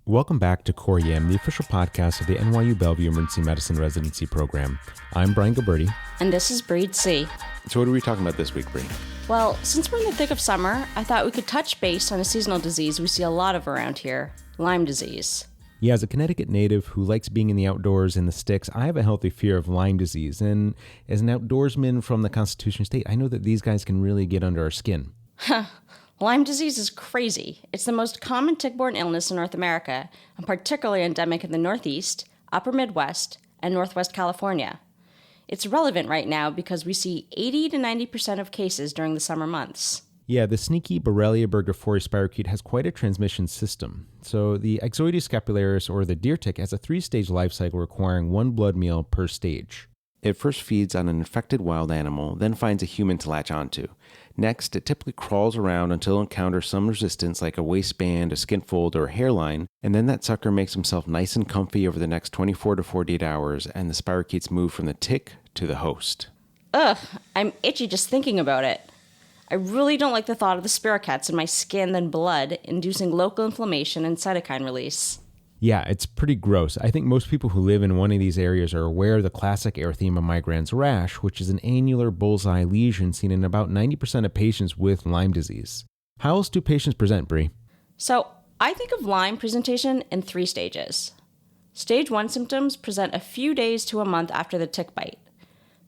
Welcome back to Core EM, the official podcast of the NYU Bellevue Emergency Medicine Residency Program. I'm Brian Gilberti. And this is Bree Tse. So what are we talking about this week, Bree? Well, since we're in the thick of summer, I thought we could touch base on a seasonal disease we see a lot of around here, Lyme disease. Yeah, as a Connecticut native who likes being in the outdoors in the sticks, I have a healthy fear of Lyme disease. And as an outdoorsman from the Constitution State, I know that these guys can really get under our skin. Lyme disease is crazy. It's the most common tick-borne illness in North America, and particularly endemic in the Northeast, Upper Midwest, and Northwest California. It's relevant right now because we see 80 to 90% of cases during the summer months. Yeah, the sneaky Borrelia burgdorferi spirochete has quite a transmission system. So the Ixodes scapularis, or the deer tick, has a 3-stage life cycle requiring 1 blood meal per stage. It first feeds on an infected wild animal, then finds a human to latch onto. Next, it typically crawls around until it encounters some resistance like a waistband, a skin fold, or a hairline, and then that sucker makes himself nice and comfy over the next 24 to 48 hours, and the spirochetes move from the tick to the host. Ugh, I'm itchy just thinking about it. I really don't like the thought of the spirochetes in my skin and blood, inducing local inflammation and cytokine release. Yeah, it's pretty gross. I think most people who live in one of these areas are aware of the classic erythema migrans rash, which is an annular bullseye lesion seen in about 90% of patients with Lyme disease. How else do patients present, Bree? So, I think of Lyme presentation in 3 stages. Stage 1 symptoms present a few days to a month after the tick bite.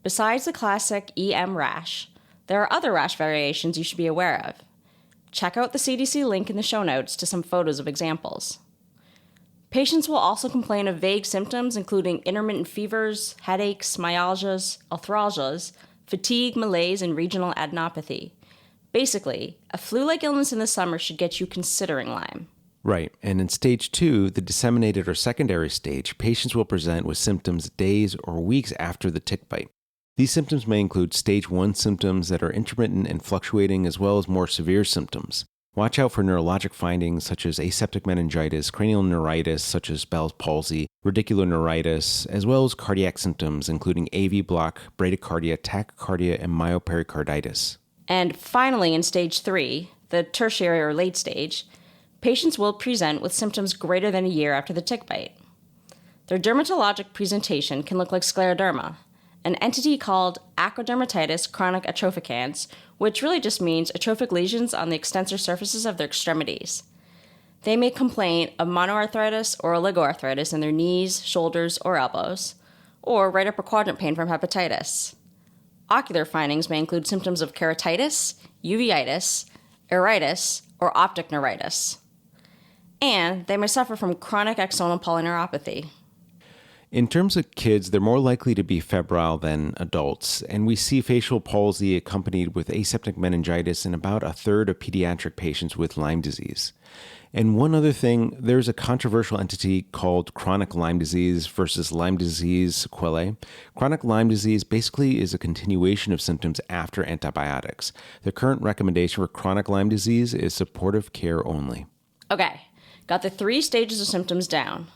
Besides the classic EM rash, there are other rash variations you should be aware of. Check out the CDC link in the show notes to some photos of examples. Patients will also complain of vague symptoms, including intermittent fevers, headaches, myalgias, arthralgias, fatigue, malaise, and regional adenopathy. Basically, a flu-like illness in the summer should get you considering Lyme. Right, and in stage 2, the disseminated or secondary stage, patients will present with symptoms days or weeks after the tick bite. These symptoms may include stage 1 symptoms that are intermittent and fluctuating, as well as more severe symptoms. Watch out for neurologic findings such as aseptic meningitis, cranial neuritis such as Bell's palsy, radicular neuritis, as well as cardiac symptoms including AV block, bradycardia, tachycardia, and myopericarditis. And finally, in stage 3, the tertiary or late stage, patients will present with symptoms greater than a year after the tick bite. Their dermatologic presentation can look like scleroderma, an entity called acrodermatitis chronic atropicans, which really just means atrophic lesions on the extensor surfaces of their extremities. They may complain of monoarthritis or oligoarthritis in their knees, shoulders, or elbows, or right upper quadrant pain from hepatitis. Ocular findings may include symptoms of keratitis, uveitis, iritis, or optic neuritis. And they may suffer from chronic axonal polyneuropathy. In terms of kids, they're more likely to be febrile than adults, and we see facial palsy accompanied with aseptic meningitis in about a third of pediatric patients with Lyme disease. And one other thing, there's a controversial entity called chronic Lyme disease versus Lyme disease sequelae. Chronic Lyme disease basically is a continuation of symptoms after antibiotics. The current recommendation for chronic Lyme disease is supportive care only. Okay, got the 3 stages of symptoms down.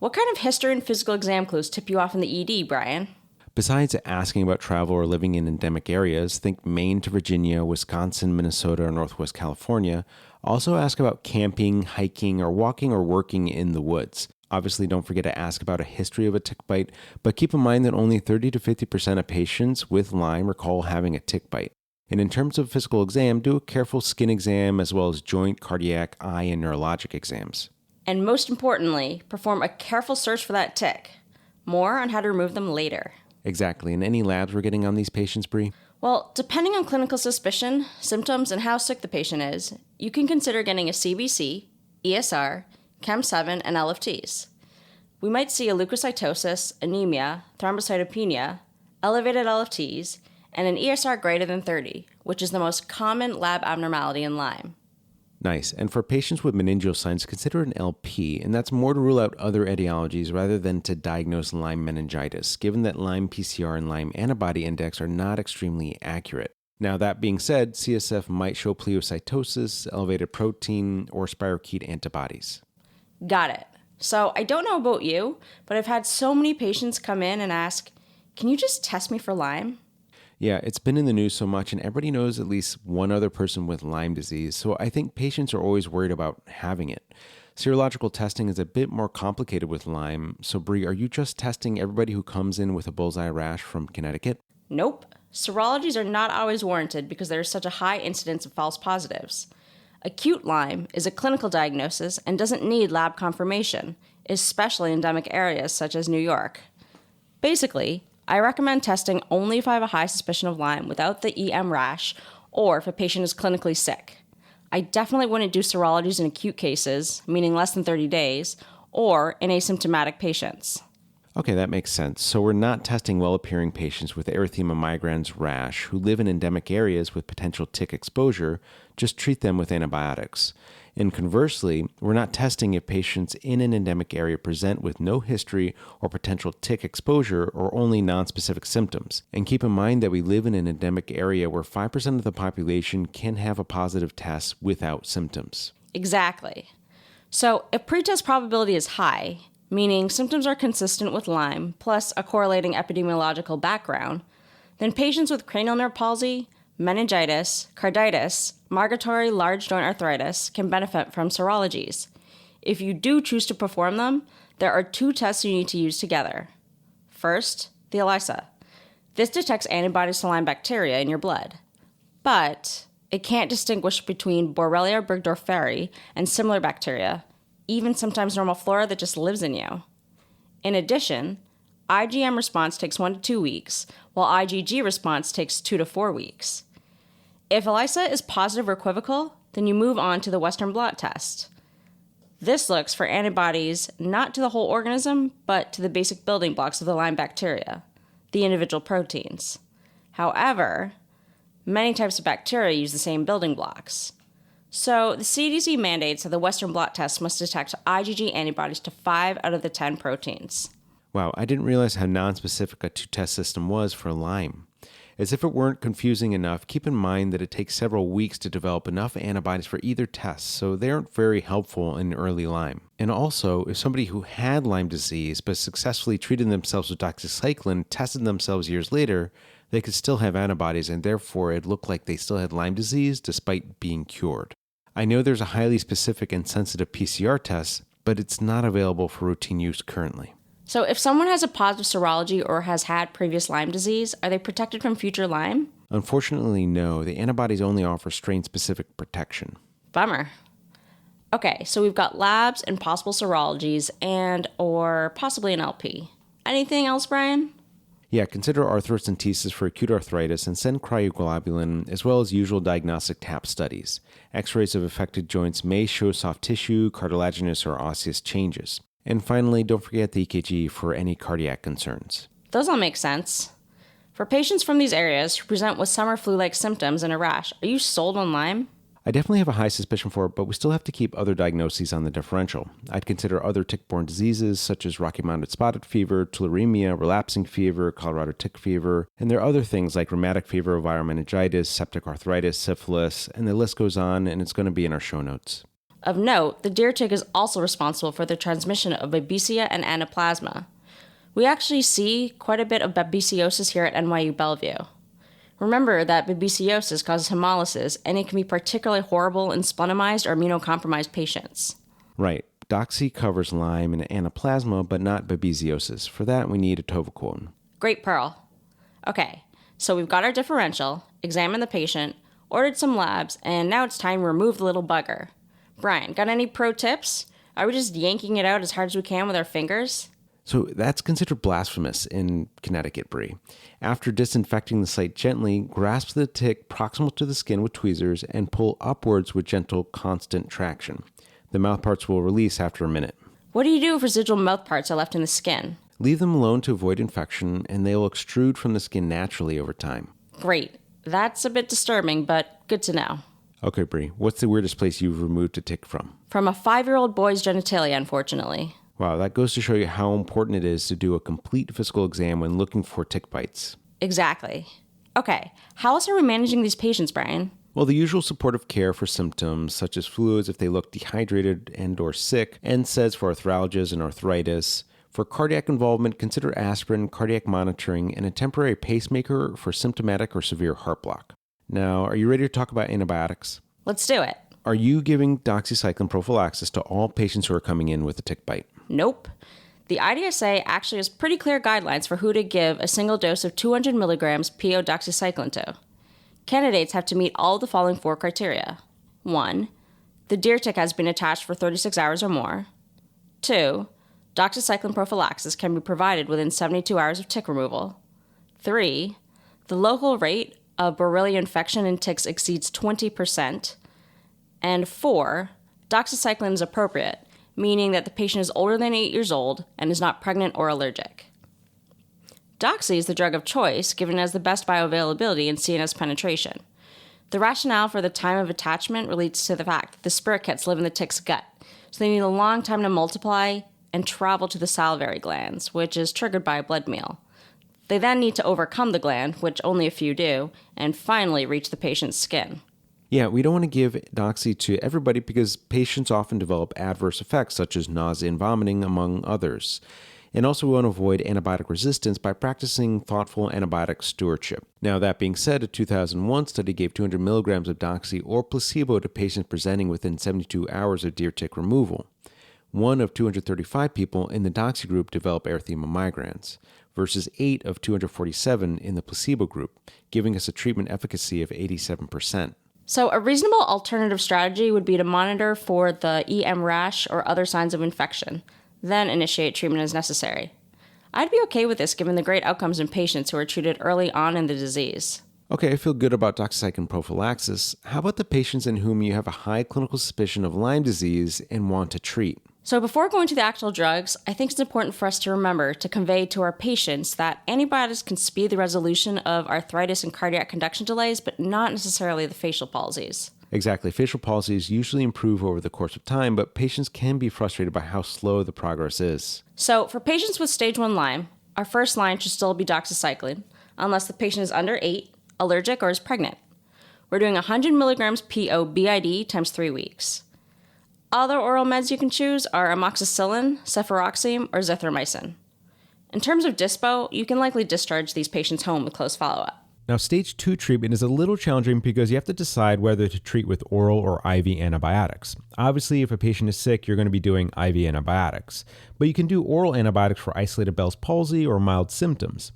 What kind of history and physical exam clues tip you off in the ED, Brian? Besides asking about travel or living in endemic areas, think Maine to Virginia, Wisconsin, Minnesota, or Northwest California. Also ask about camping, hiking, or walking or working in the woods. Obviously, don't forget to ask about a history of a tick bite, but keep in mind that only 30 to 50% of patients with Lyme recall having a tick bite. And in terms of physical exam, do a careful skin exam as well as joint, cardiac, eye, and neurologic exams. And most importantly, perform a careful search for that tick. More on how to remove them later. Exactly. And any labs we're getting on these patients, Bree? Well, depending on clinical suspicion, symptoms, and how sick the patient is, you can consider getting a CBC, ESR, Chem7, and LFTs. We might see a leukocytosis, anemia, thrombocytopenia, elevated LFTs, and an ESR greater than 30, which is the most common lab abnormality in Lyme. Nice. And for patients with meningeal signs, consider an LP, and that's more to rule out other etiologies rather than to diagnose Lyme meningitis, given that Lyme PCR and Lyme antibody index are not extremely accurate. Now, that being said, CSF might show pleocytosis, elevated protein, or spirochete antibodies. Got it. So I don't know about you, but I've had so many patients come in and ask, can you just test me for Lyme? Yeah, it's been in the news so much, and everybody knows at least one other person with Lyme disease, so I think patients are always worried about having it. Serological testing is a bit more complicated with Lyme. So, Bree, are you just testing everybody who comes in with a bullseye rash from Connecticut? Nope. Serologies are not always warranted because there is such a high incidence of false positives. Acute Lyme is a clinical diagnosis and doesn't need lab confirmation, especially in endemic areas such as New York. Basically, I recommend testing only if I have a high suspicion of Lyme without the EM rash or if a patient is clinically sick. I definitely wouldn't do serologies in acute cases, meaning less than 30 days, or in asymptomatic patients. Okay, that makes sense. So we're not testing well-appearing patients with erythema migrans rash who live in endemic areas with potential tick exposure, just treat them with antibiotics. And conversely, we're not testing if patients in an endemic area present with no history or potential tick exposure or only nonspecific symptoms. And keep in mind that we live in an endemic area where 5% of the population can have a positive test without symptoms. Exactly. So if pretest probability is high, meaning symptoms are consistent with Lyme plus a correlating epidemiological background, then patients with cranial nerve palsy, meningitis, carditis, migratory large joint arthritis can benefit from serologies. If you do choose to perform them, there are 2 tests you need to use together. First, the ELISA. This detects antibodies to Lyme bacteria in your blood, but it can't distinguish between Borrelia Burgdorferi and similar bacteria, even sometimes normal flora that just lives in you. In addition, IgM response takes 1 to 2 weeks, while IgG response takes 2 to 4 weeks. If ELISA is positive or equivocal, then you move on to the Western blot test. This looks for antibodies not to the whole organism, but to the basic building blocks of the Lyme bacteria, the individual proteins. However, many types of bacteria use the same building blocks. So the CDC mandates that the Western blot test must detect IgG antibodies to 5 out of the 10 proteins. Wow, I didn't realize how nonspecific a 2-test system was for Lyme. As if it weren't confusing enough, keep in mind that it takes several weeks to develop enough antibodies for either test, so they aren't very helpful in early Lyme. And also, if somebody who had Lyme disease but successfully treated themselves with doxycycline tested themselves years later, they could still have antibodies and therefore it looked like they still had Lyme disease despite being cured. I know there's a highly specific and sensitive PCR test, but it's not available for routine use currently. So if someone has a positive serology or has had previous Lyme disease, are they protected from future Lyme? Unfortunately, no. The antibodies only offer strain-specific protection. Bummer. Okay, so we've got labs and possible serologies or possibly an LP. Anything else, Brian? Yeah, consider arthrocentesis for acute arthritis and send cryoglobulin as well as usual diagnostic TAP studies. X-rays of affected joints may show soft tissue, cartilaginous, or osseous changes. And finally, don't forget the EKG for any cardiac concerns. Those all make sense. For patients from these areas who present with summer flu-like symptoms and a rash, are you sold on Lyme? I definitely have a high suspicion for it, but we still have to keep other diagnoses on the differential. I'd consider other tick-borne diseases such as Rocky Mountain spotted fever, tularemia, relapsing fever, Colorado tick fever, and there are other things like rheumatic fever, viral meningitis, septic arthritis, syphilis, and the list goes on, and it's going to be in our show notes. Of note, the deer tick is also responsible for the transmission of babesia and anaplasma. We actually see quite a bit of babesiosis here at NYU Bellevue. Remember that babesiosis causes hemolysis, and it can be particularly horrible in splenomized or immunocompromised patients. Right. Doxy covers Lyme and anaplasma, but not babesiosis. For that, we need atovaquone. Great, Pearl. Okay, so we've got our differential, examined the patient, ordered some labs, and now it's time to remove the little bugger. Brian, got any pro tips? Are we just yanking it out as hard as we can with our fingers? So that's considered blasphemous in Connecticut, Bree. After disinfecting the site gently, grasp the tick proximal to the skin with tweezers and pull upwards with gentle, constant traction. The mouthparts will release after a minute. What do you do if residual mouthparts are left in the skin? Leave them alone to avoid infection, and they will extrude from the skin naturally over time. Great. That's a bit disturbing, but good to know. Okay, Bree, what's the weirdest place you've removed a tick from? From a 5-year-old boy's genitalia, unfortunately. Wow, that goes to show you how important it is to do a complete physical exam when looking for tick bites. Exactly. Okay, how else are we managing these patients, Brian? Well, the usual supportive care for symptoms, such as fluids if they look dehydrated and or sick, NSAIDs for arthralgias and arthritis. For cardiac involvement, consider aspirin, cardiac monitoring, and a temporary pacemaker for symptomatic or severe heart block. Now, are you ready to talk about antibiotics? Let's do it. Are you giving doxycycline prophylaxis to all patients who are coming in with a tick bite? Nope. The IDSA actually has pretty clear guidelines for who to give a single dose of 200 milligrams PO doxycycline to. Candidates have to meet all of the following 4 criteria. 1. The deer tick has been attached for 36 hours or more. 2. Doxycycline prophylaxis can be provided within 72 hours of tick removal. 3. The local rate of Borrelia infection in ticks exceeds 20%. And 4. Doxycycline is appropriate, meaning that the patient is older than 8 years old and is not pregnant or allergic. Doxy is the drug of choice, given it has the best bioavailability and CNS penetration. The rationale for the time of attachment relates to the fact that the spirochetes live in the tick's gut, so they need a long time to multiply and travel to the salivary glands, which is triggered by a blood meal. They then need to overcome the gland, which only a few do, and finally reach the patient's skin. Yeah, we don't want to give doxy to everybody because patients often develop adverse effects such as nausea and vomiting, among others. And also we want to avoid antibiotic resistance by practicing thoughtful antibiotic stewardship. Now, that being said, a 2001 study gave 200 milligrams of doxy or placebo to patients presenting within 72 hours of deer tick removal. 1 of 235 people in the doxy group developed erythema migrans, versus 8 of 247 in the placebo group, giving us a treatment efficacy of 87%. So a reasonable alternative strategy would be to monitor for the EM rash or other signs of infection, then initiate treatment as necessary. I'd be okay with this given the great outcomes in patients who are treated early on in the disease. Okay, I feel good about doxycycline prophylaxis. How about the patients in whom you have a high clinical suspicion of Lyme disease and want to treat? So before going to the actual drugs, I think it's important for us to remember to convey to our patients that antibiotics can speed the resolution of arthritis and cardiac conduction delays, but not necessarily the facial palsies. Exactly. Facial palsies usually improve over the course of time, but patients can be frustrated by how slow the progress is. So for patients with stage 1 Lyme, our first line should still be doxycycline, unless the patient is under 8, allergic, or is pregnant. We're doing 100 milligrams PO BID times 3 weeks. Other oral meds you can choose are amoxicillin, cefuroxime, or zithromycin. In terms of dispo, you can likely discharge these patients home with close follow-up. Now, stage 2 treatment is a little challenging because you have to decide whether to treat with oral or IV antibiotics. Obviously, if a patient is sick, you're going to be doing IV antibiotics. But you can do oral antibiotics for isolated Bell's palsy or mild symptoms.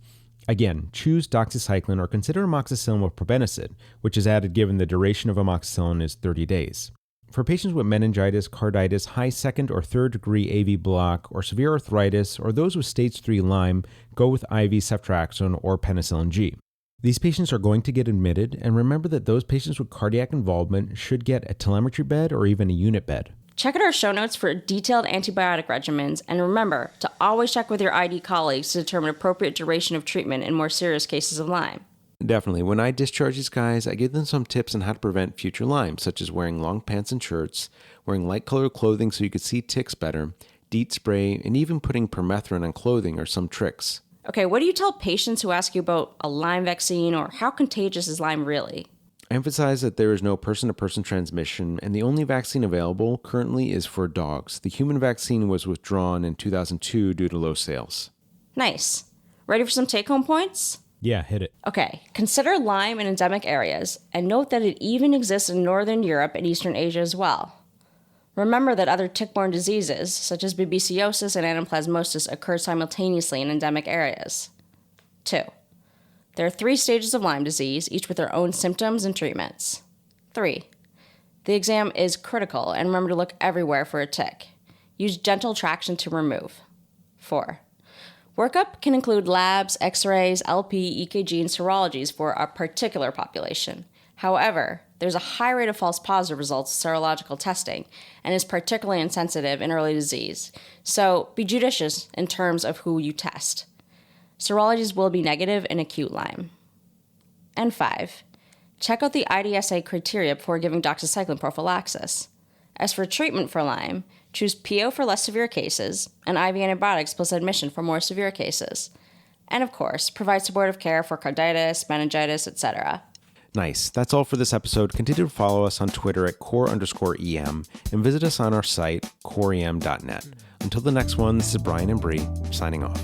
Again, choose doxycycline or consider amoxicillin with probenecid, which is added given the duration of amoxicillin is 30 days. For patients with meningitis, carditis, high second or third degree AV block, or severe arthritis, or those with stage 3 Lyme, go with IV ceftriaxone or penicillin G. These patients are going to get admitted, and remember that those patients with cardiac involvement should get a telemetry bed or even a unit bed. Check out our show notes for detailed antibiotic regimens, and remember to always check with your ID colleagues to determine appropriate duration of treatment in more serious cases of Lyme. Definitely. When I discharge these guys, I give them some tips on how to prevent future Lyme, such as wearing long pants and shirts, wearing light-colored clothing so you can see ticks better, DEET spray, and even putting permethrin on clothing are some tricks. Okay, what do you tell patients who ask you about a Lyme vaccine or how contagious is Lyme really? I emphasize that there is no person-to-person transmission, and the only vaccine available currently is for dogs. The human vaccine was withdrawn in 2002 due to low sales. Nice. Ready for some take-home points? Yeah, hit it. Okay, consider Lyme in endemic areas, and note that it even exists in Northern Europe and Eastern Asia as well. Remember that other tick-borne diseases, such as babesiosis and anaplasmosis, occur simultaneously in endemic areas. 2. There are 3 stages of Lyme disease, each with their own symptoms and treatments. 3. The exam is critical, and remember to look everywhere for a tick. Use gentle traction to remove. 4. Workup can include labs, x-rays, LP, EKG, and serologies for a particular population. However, there's a high rate of false positive results of serological testing and is particularly insensitive in early disease, so be judicious in terms of who you test. Serologies will be negative in acute Lyme. And 5. Check out the IDSA criteria before giving doxycycline prophylaxis. As for treatment for Lyme, choose PO for less severe cases and IV antibiotics plus admission for more severe cases. And of course, provide supportive care for carditis, meningitis, etc. Nice. That's all for this episode. Continue to follow us on Twitter at core_EM and visit us on our site, coreem.net. Until the next one, this is Brian and Bree signing off.